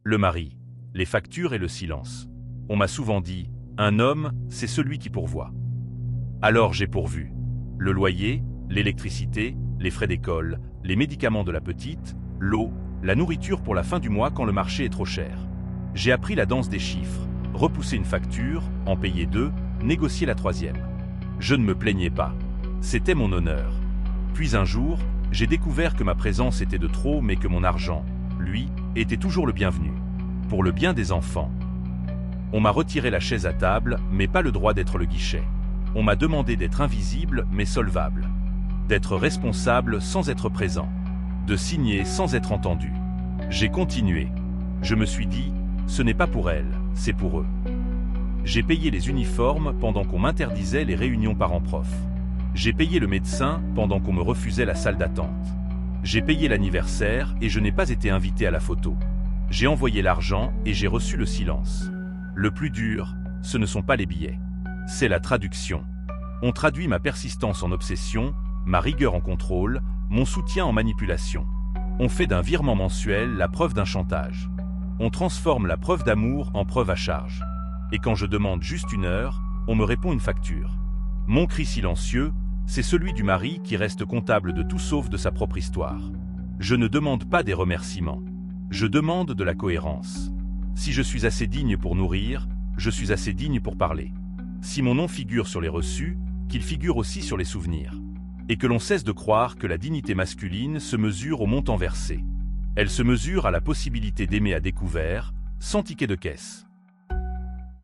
Le mari, les factures et le silence. On m'a souvent dit, un homme, c'est celui qui pourvoit. Alors j'ai pourvu. Le loyer, l'électricité, les frais d'école, les médicaments de la petite, l'eau, la nourriture pour la fin du mois quand le marché est trop cher. J'ai appris la danse des chiffres, repousser une facture, en payer deux, négocier la troisième. Je ne me plaignais pas. C'était mon honneur. Puis un jour, j'ai découvert que ma présence était de trop mais que mon argent, lui, était toujours le bienvenu. Pour le bien des enfants. On m'a retiré la chaise à table, mais pas le droit d'être le guichet. On m'a demandé d'être invisible mais solvable. D'être responsable sans être présent. De signer sans être entendu. J'ai continué. Je me suis dit, ce n'est pas pour elle, c'est pour eux. J'ai payé les uniformes pendant qu'on m'interdisait les réunions parents-prof. J'ai payé le médecin pendant qu'on me refusait la salle d'attente. J'ai payé l'anniversaire et je n'ai pas été invité à la photo. J'ai envoyé l'argent et j'ai reçu le silence. Le plus dur, ce ne sont pas les billets. C'est la traduction. On traduit ma persistance en obsession, ma rigueur en contrôle, mon soutien en manipulation. On fait d'un virement mensuel la preuve d'un chantage. On transforme la preuve d'amour en preuve à charge. Et quand je demande juste une heure, on me répond une facture. Mon cri silencieux, c'est celui du mari qui reste comptable de tout sauf de sa propre histoire. Je ne demande pas des remerciements. Je demande de la cohérence. Si je suis assez digne pour nourrir, je suis assez digne pour parler. Si mon nom figure sur les reçus, qu'il figure aussi sur les souvenirs. Et que l'on cesse de croire que la dignité masculine se mesure au montant versé. Elle se mesure à la possibilité d'aimer à découvert, sans ticket de caisse.